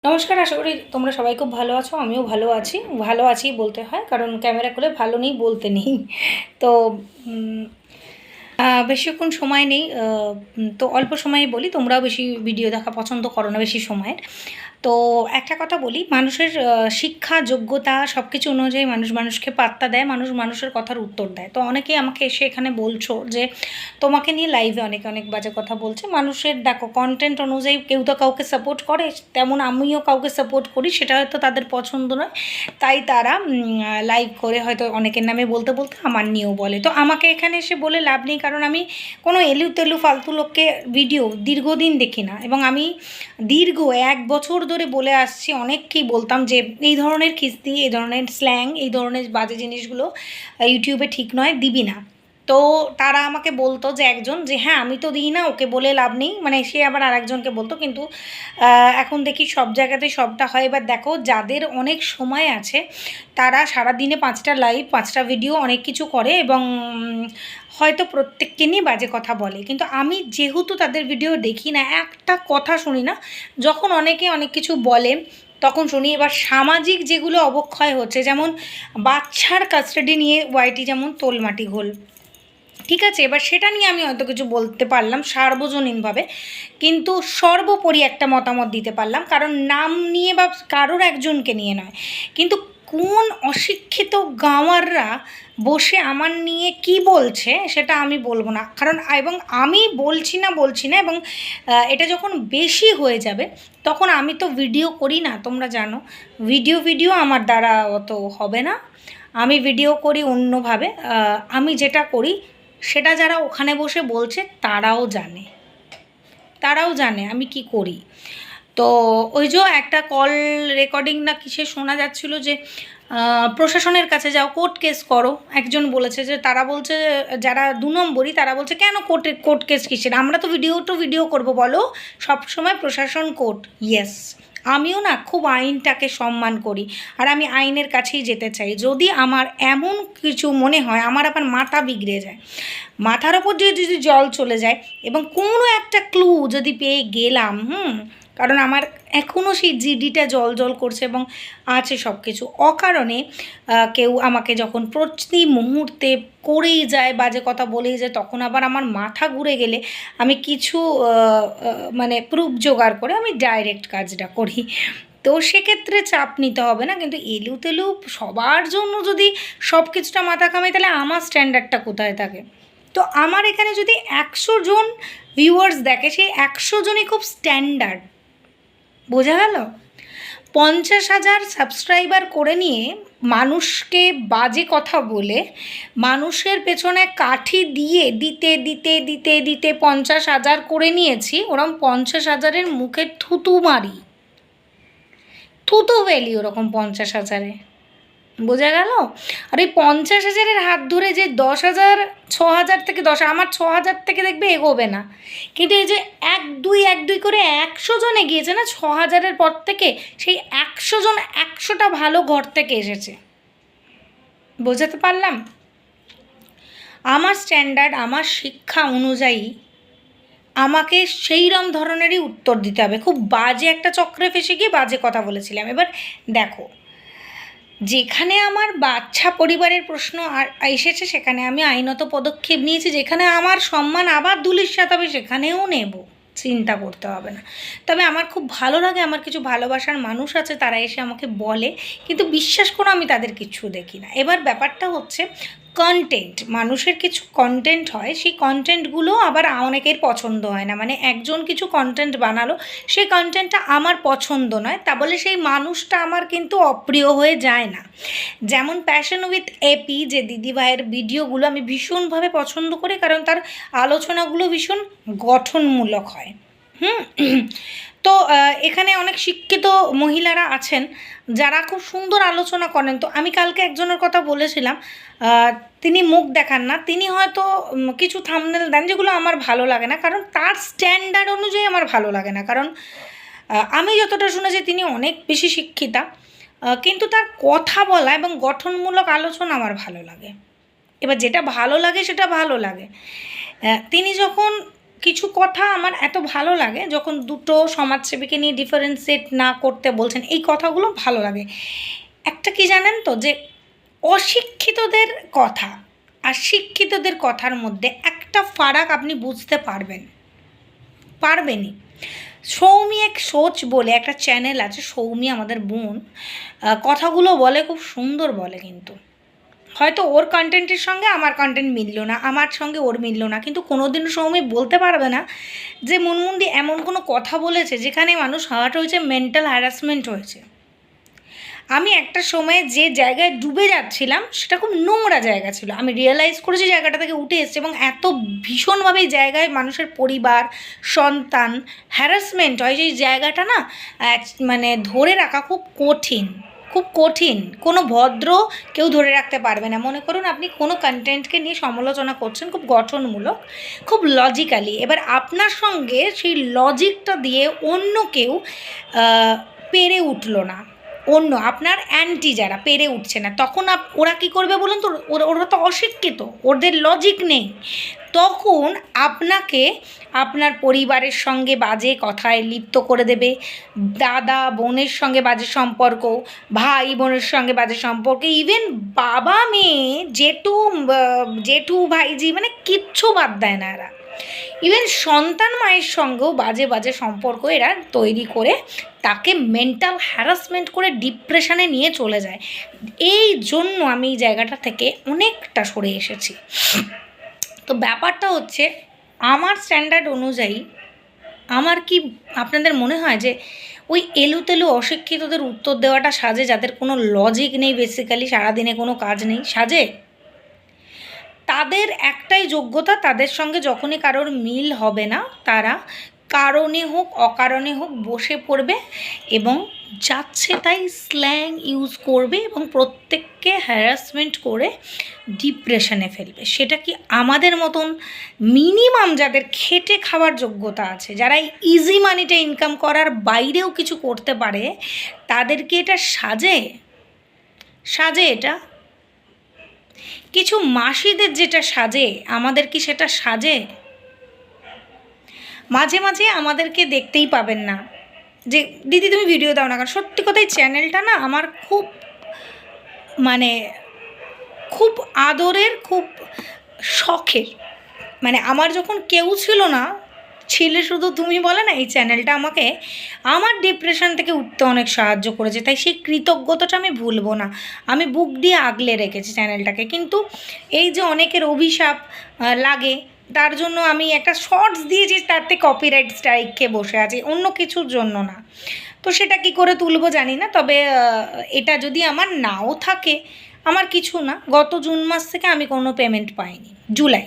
নমস্কার, আশা করি তোমরা সবাই খুব ভালো আছো। আমিও ভালো আছি। ভালো আছি বলতে হয়, কারণ ক্যামেরা খুলে ভালো নেই বলতে নেই। তো বেশিক্ষণ সময় নেই, তো অল্প সময়ে বলি। তোমরাও বেশি ভিডিও দেখা পছন্দ করো না বেশি সময়ের। তো একটা কথা বলি, মানুষের শিক্ষা, যোগ্যতা সব কিছু অনুযায়ী মানুষ মানুষকে পাত্তা দেয়, মানুষ মানুষের কথার উত্তর দেয়। তো অনেকেই আমাকে এসে এখানে বলছো যে তোমাকে নিয়ে লাইভে অনেক অনেক বাজে কথা বলছে। মানুষের দেখো কন্টেন্ট অনুযায়ী কেউ তো কাউকে সাপোর্ট করে, তেমন আমিও কাউকে সাপোর্ট করি, সেটা হয়তো তাদের পছন্দ নয়, তাই তারা লাইভ করে হয়তো অনেকের নামে বলতে বলতে আমার নিয়েও বলে। তো আমাকে এখানে এসে বলে লাভ নেই, কারণ আমি কোনো এলু তেলু ফালতু লোককে ভিডিও দীর্ঘদিন দেখি না। এবং আমি দীর্ঘ 1 বছর ধরে বলে আসছি, অনেককেই বলতাম যে এই ধরনের খিস্তি, এই ধরনের স্ল্যাং, এই ধরনের বাজে জিনিসগুলো ইউটিউবে ঠিক নয়, দিবি না। তো তারা আমাকে বলতো যে একজন, যে হ্যাঁ আমি তো দিই না, ওকে বলে লাভ নেই, মানে সে আবার আরেকজনকে বলতো। কিন্তু এখন দেখি সব জায়গাতেই সবটা হয়। এবার দেখো, যাদের অনেক সময় আছে তারা সারাদিনে 5টা লাইভ, 5টা ভিডিও, অনেক কিছু করে এবং হয়তো প্রত্যেককে নিয়ে বাজে কথা বলে। কিন্তু আমি যেহেতু তাদের ভিডিও দেখি না, একটা কথা শুনি না। যখন অনেকে অনেক কিছু বলে তখন শুনি। এবার সামাজিক যেগুলো অবক্ষয় হচ্ছে, যেমন বাচ্চার কাস্টাডি নিয়ে ওয়াইটি যেমন তোলমাটি ঘোল, ঠিক আছে, এবার সেটা নিয়ে আমি হয়তো কিছু বলতে পারলাম সার্বজনীনভাবে, কিন্তু সর্বোপরি একটা মতামত দিতে পারলাম, কারণ নাম নিয়ে বা কারোর একজনকে নিয়ে নয়। কিন্তু কোন অশিক্ষিত গাঁওয়াররা বসে আমার নিয়ে কি বলছে সেটা আমি বলবো না, কারণ এবং আমি বলছি না, এবং এটা যখন বেশি হয়ে যাবে তখন আমি তো ভিডিও করি না, তোমরা জানো। ভিডিও আমার দ্বারা অত হবে না। আমি ভিডিও করি অন্যভাবে। আমি যেটা করি সেটা যারা ওখানে বসে বলছে তারাও জানে আমি কি করি। তো ওই যে একটা কল রেকর্ডিং না কিসে শোনা যাচ্ছিল যে প্রশাসনের কাছে যাও, কোর্ট কেস করো। একজন বলেছে যে, তারা বলছে যারা 2 নম্বরই, তারা বলছে কেন কোর্ট কেস কিসের, আমরা তো ভিডিও করবো, বলো সব সময় প্রশাসন কোর্ট। ইয়েস, আমিও না খুব আইনটাকে সম্মান করি, আর আমি আইনের কাছেই যেতে চাই। যদি আমার এমন কিছু মনে হয়, আমার আবার মাথা বিগড়ে যায়, মাথার ওপর দিয়ে যদি জল চলে যায় এবং কোনো একটা ক্লু যদি পেয়ে গেলাম, কারণ আমার এখনও সেই জিডিটা জল করছে এবং আছে সব কিছু অকারণে। কেউ আমাকে যখন প্রতি মুহূর্তে করেই যায়, বাজে কথা বলেই যায়, তখন আবার আমার মাথা ঘুরে গেলে আমি কিছু মানে প্রুফ জোগাড় করে আমি ডাইরেক্ট কাজটা করি। তো সেক্ষেত্রে চাপ নিতে হবে না। কিন্তু এলু তেলু সবার জন্য যদি সব কিছুটা মাথা কামাই, তাহলে আমার স্ট্যান্ডার্ডটা কোথায় থাকে? তো আমার এখানে যদি 100 জন ভিউয়ার্স দেখে, সেই 100 জনই খুব স্ট্যান্ডার্ড, বোঝা গেল? 50,000 সাবস্ক্রাইবার করে নিয়ে মানুষকে বাজে কথা বলে, মানুষের পেছনে কাঠি দিয়ে দিতে 50,000 করে নিয়েছি। ওরম 50,000-এর মুখে থুতু মারি, থুতু ফেলি ওরকম 50,000-এ, বোঝা গেল? আর এই 50,000-এর হাত ধরে যে 10,000, 6,000 থেকে 10, আমার 6,000 থেকে দেখবে এগোবে না। কিন্তু এই যে 1-2 করে 100 জন এগিয়েছে না 6,000-এর পর থেকে, সেই 100 জন 100টা ভালো ঘর থেকে এসেছে। বোঝাতে পারলাম? আমার স্ট্যান্ডার্ড, আমার শিক্ষা অনুযায়ী আমাকে সেইরকম ধরনেরই উত্তর দিতে হবে। খুব বাজে একটা চক্রে ফেসে গিয়ে বাজে কথা বলেছিলাম। এবার দেখো, যেখানে আমার বাচ্চা পরিবারের প্রশ্ন এসেছে সেখানে আমি আইনত পদক্ষেপ নিয়েছি। যেখানে আমার সম্মান আবার ধূলিসাৎ হবে সেখানেও নেব, চিন্তা করতে হবে না। তবে আমার খুব ভালো লাগে, আমার কিছু ভালোবাসার মানুষ আছে, তারা এসে আমাকে বলে, কিন্তু বিশ্বাস করো আমি তাদের কিচ্ছু দেখি না। এবার ব্যাপারটা হচ্ছে কন্টেন্ট, মানুষের কিছু কন্টেন্ট হয়, সেই কন্টেন্টগুলো আবার অনেকের পছন্দ হয় না। মানে একজন কিছু কন্টেন্ট বানালো, সেই কন্টেন্টটা আমার পছন্দ নয়, তা বলে সেই মানুষটা আমার কিন্তু অপ্রিয় হয়ে যায় না। যেমন প্যাশন উইথ এপি, যে দিদিভাইয়ের ভিডিওগুলো আমি ভীষণভাবে পছন্দ করি, কারণ তার আলোচনাগুলো ভীষণ গঠনমূলক হয়। তো এখানে অনেক শিক্ষিত মহিলারা আছেন যারা খুব সুন্দর আলোচনা করেন। তো আমি কালকে একজনের কথা বলেছিলাম, তিনি মুখ দেখান না, তিনি হয়তো কিছু থাম্বনেল দেন যেগুলো আমার ভালো লাগে না, কারণ তার স্ট্যান্ডার্ড অনুযায়ী আমার ভালো লাগে না। কারণ আমি যতটা শুনেছি তিনি অনেক বেশি শিক্ষিতা, কিন্তু তার কথা বলা এবং গঠনমূলক আলোচনা আমার ভালো লাগে। এবার যেটা ভালো লাগে সেটা ভালো লাগে। তিনি যখন কিছু কথা আমার এত ভালো লাগে যখন দুটো সমাজসেবীকে নিয়ে ডিফারেন্সিয়েট না করতে বলছেন, এই কথাগুলো ভালো লাগে। একটা কি জানেন তো, যে অশিক্ষিতদের কথা আর শিক্ষিতদের কথার মধ্যে একটা ফারাক আপনি বুঝতে পারবেনই। সৌমি এক সোচ বলে একটা চ্যানেল আছে, সৌমি আমাদের বোন, কথাগুলো বলে খুব সুন্দর বলে, কিন্তু হয়তো ওর কন্টেন্টের সঙ্গে আমার কন্টেন্ট মিললো না, আমার সঙ্গে ওর মিললো না, কিন্তু কোনোদিনও সৌমি বলতে পারবে না যে মুনমুন্দি এমন কোনো কথা বলেছে যেখানে মানুষ হার্ট হয়েছে, মেন্টাল হ্যারাসমেন্ট হয়েছে। আমি একটা সময়ে যে জায়গায় ডুবে যাচ্ছিলাম সেটা খুব নোংরা জায়গা ছিল, আমি রিয়েলাইজ করেছি জায়গাটা থেকে উঠে এসেছি, এবং এত ভীষণভাবে এই জায়গায় মানুষের পরিবার, সন্তান হ্যারাসমেন্ট হয়, সেই জায়গাটা না মানে ধরে রাখা খুব কঠিন, খুব কঠিন। কোনো ভদ্র কেউ ধরে রাখতে পারবে না। মনে করুন আপনি কোনো কন্টেন্টকে নিয়ে সমালোচনা করছেন খুব গঠনমূলক, খুব লজিক্যালি, এবার আপনার সঙ্গে সেই লজিকটা দিয়ে অন্য কেউ পেরে উঠলো না, অন্য আপনার অ্যান্টি যারা পেরে উঠছে না, তখন ওরা কী করবে বলুন তো? ওরা তো অশিক্ষিত, ওদের লজিক নেই। তখন আপনাকে আপনার পরিবারের সঙ্গে বাজে কথায় লিপ্ত করে দেবে, দাদা বোনের সঙ্গে বাজে সম্পর্ক, ভাই বোনের সঙ্গে বাজে সম্পর্ক, ইভেন বাবা মেয়ে, জেঠু ভাইজি, মানে কিচ্ছু বাদ দেয় না এরা। ইভেন সন্তান মায়ের সঙ্গেও বাজে বাজে সম্পর্ক এরা তৈরি করে তাকে মেন্টাল হ্যারাসমেন্ট করে ডিপ্রেশনে নিয়ে চলে যায়। এই জন্য আমি এই জায়গাটা থেকে অনেকটা সরে এসেছি। তো ব্যাপারটা হচ্ছে, আমার স্ট্যান্ডার্ড অনুযায়ী আমার কি আপনাদের মনে হয় যে ওই এলুতেলু অশিক্ষিতদের উত্তর দেওয়াটা সাজে, যাদের কোনো লজিক নেই, বেসিক্যালি সারাদিনে কোনো কাজ নেই, সাজে? তাদের একটাই যোগ্যতা, তাদের সঙ্গে যখনই কারোর মিল হবে না, তারা কারণে হোক অকারণে হোক বসে পড়বে এবং যাচ্ছে তাই স্ল্যাং ইউজ করবে এবং প্রত্যেককে হ্যারাসমেন্ট করে ডিপ্রেশনে ফেলবে। সেটা কি আমাদের মতন মিনিমাম যাদের খেটে খাওয়ার যোগ্যতা আছে, যারা ইজি মানিটা ইনকাম করার বাইরেও কিছু করতে পারে, তাদেরকে এটা সাজে এটা? কিছু মাসিদের যেটা সাজে, আমাদের কি সেটা সাজে? মাঝে মাঝে আমাদেরকে দেখতেই পাবেন না যে দিদি তুমি ভিডিও দাও না, কারণ সত্যি কথাই চ্যানেলটা না আমার খুব মানে খুব আদরের, খুব শখের। মানে আমার যখন কেউ ছিল না, ছিলে শুধু তুমি বলে না, এই চ্যানেলটা আমাকে আমার ডিপ্রেশন থেকে উঠতে অনেক সাহায্য করেছে, তাই সেই কৃতজ্ঞতাটা আমি ভুলবো না। আমি বুক দিয়ে আগলে রেখেছি চ্যানেলটাকে, কিন্তু এই যে অনেকের অভিশাপ লাগে, তার জন্য আমি একটা শর্টস দিয়েছি, তাতে কপিরাইট স্ট্রাইক খেয়ে বসে আছি, অন্য কিছুর জন্য না। তো সেটা কি করে তুলবো জানি না, তবে এটা যদি আমার নাও থাকে, আমার কিছু না। গত জুন মাস থেকে আমি কোনো পেমেন্ট পাইনি, জুলাই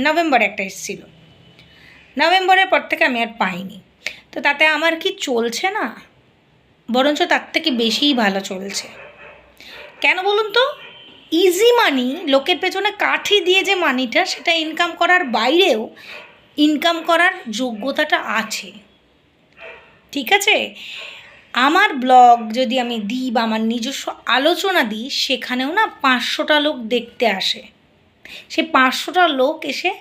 নভেম্বর একটা এসেছিলো, নভেম্বরের পর থেকে আমি আর পাইনি। তো তাতে আমার কি চলছে না, বরঞ্চ তার থেকে বেশিই ভালো চলছে। কেন বলুন তো? ইজি মানি, লোকের পেছনে কাঠি দিয়ে যে মানিটা, সেটা ইনকাম করার বাইরেও ইনকাম করার যোগ্যতাটা আছে, ঠিক আছে? আমার ব্লগ যদি আমি দিই বা আমার নিজস্ব আলোচনা দিই, সেখানেও না 500টা লোক দেখতে আসে। সে 500টা লোক এসে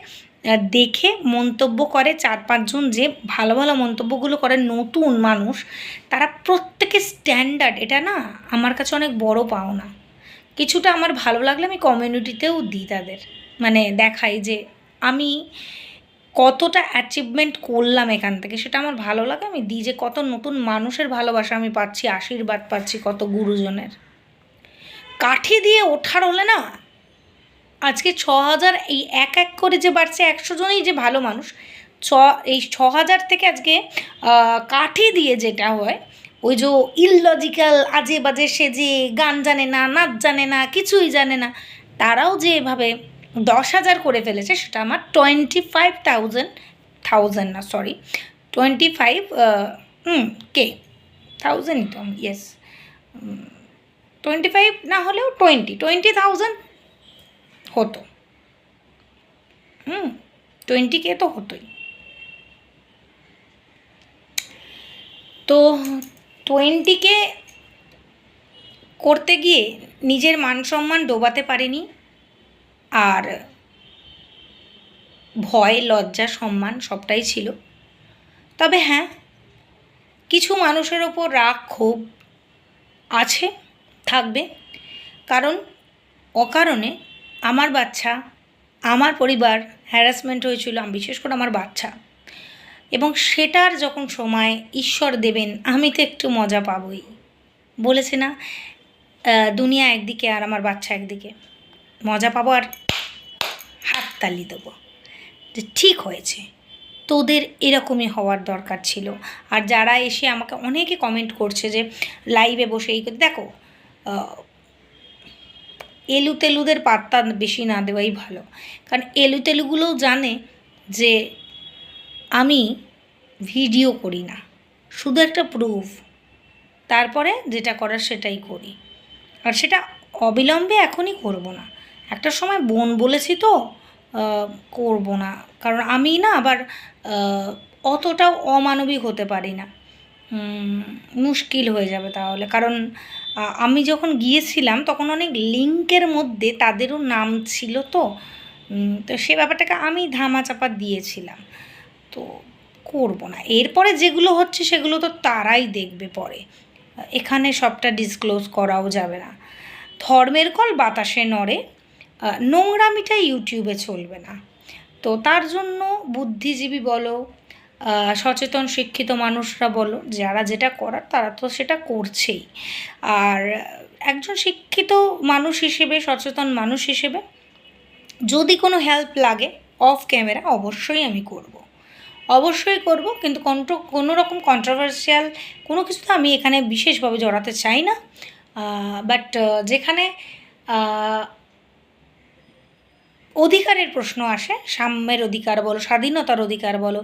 দেখে মন্তব্য করে, 4-5 জন যে ভালো ভালো মন্তব্যগুলো করে নতুন মানুষ, তারা প্রত্যেকে স্ট্যান্ডার্ড। এটা না আমার কাছে অনেক বড় পাওনা। কিছুটা আমার ভালো লাগলে আমি কমিউনিটিতেও দিই, তাদের মানে দেখাই যে আমি কতটা অ্যাচিভমেন্ট করলাম এখান থেকে, সেটা আমার ভালো লাগে। আমি দিই যে কত নতুন মানুষের ভালোবাসা আমি পাচ্ছি, আশীর্বাদ পাচ্ছি কত গুরুজনের। কাঠি দিয়ে ওঠার হলে না, আজকে 6,000 এই এক করে যে বাড়ছে, 100 জনই যে ভালো মানুষ, এই 6,000 থেকে আজকে কাঠি দিয়ে যেটা হয়, ওই যে ইললজিক্যাল আজে বাজে সেজে, গান জানে না, নাচ জানে না, কিছুই জানে না, তারাও যে এভাবে 10,000 করে ফেলেছে, সেটা আমার 25,000 না, সরি 25 কে 1000 তো, ইয়েস 25 না হলেও 20,000 হতো। 20K তো হতোই। তো 20K করতে গিয়ে নিজের মান সম্মান ডোবাতে পারিনি, আর ভয়, লজ্জা, সম্মান সবটাই ছিল। তবে হ্যাঁ, কিছু মানুষের ওপর রাগ ক্ষোভ আছে, থাকবে, কারণ অকারণে আমার বাচ্চা, আমার পরিবার হ্যারাসমেন্ট হয়েছিল, বিশেষ করে আমার বাচ্চা, এবং সেটার যখন সময় ঈশ্বর দেবেন আমি তো একটু মজা পাবই। বলেছে না, দুনিয়া একদিকে আর আমার বাচ্চা একদিকে, মজা পাবো আর হাততালি দেবো যে ঠিক হয়েছে, তোদের এরকমই হওয়ার দরকার ছিল। আর যারা এসে আমাকে অনেকে কমেন্ট করছে যে লাইভে বসে এই দেখো, এলু তেলুদের পাত্তা বেশি না দেওয়াই ভালো, কারণ এলু তেলুগুলোও জানে যে আমি ভিডিও করি না, শুধু একটা প্রুফ, তারপরে যেটা করার সেটাই করি, আর সেটা অবিলম্বে এখনই করব না, একটা সময় বোন বলেছি তো করব না, কারণ আমি না আবার অতটাও অমানবিক হতে পারি না, মুশকিল হয়ে যাবে তাহলে, কারণ আমি যখন গিয়েছিলাম তখন অনেক লিঙ্কের মধ্যে তাদেরও নাম ছিল, তো তো সে ব্যাপারটাকে আমি ধামাচাপা দিয়েছিলাম, তো করব না। এরপরে যেগুলো হচ্ছে সেগুলো তো তারাই দেখবে পরে, এখানে সবটা ডিসক্লোজ করাও যাবে না। ধর্মের কল বাতাসে নড়ে, নোংরামিটা ইউটিউবে চলবে না। তো তার জন্য বুদ্ধিজীবী বলো, সচেতন শিক্ষিত মানুষরা বলো, যারা যেটা করার তারা তো সেটা করছেই। আর একজন শিক্ষিত মানুষ হিসেবে, সচেতন মানুষ হিসেবে যদি কোনো হেল্প লাগে অফ ক্যামেরা অবশ্যই আমি করব, অবশ্যই করব, কিন্তু কোনো রকম কন্ট্রোভার্সিয়াল কোনো কিছু তো আমি এখানে বিশেষভাবে জড়াতে চাই না। বাট যেখানে অধিকারের প্রশ্ন আসে, সাম্যের অধিকার বলো, স্বাধীনতার অধিকার বলো,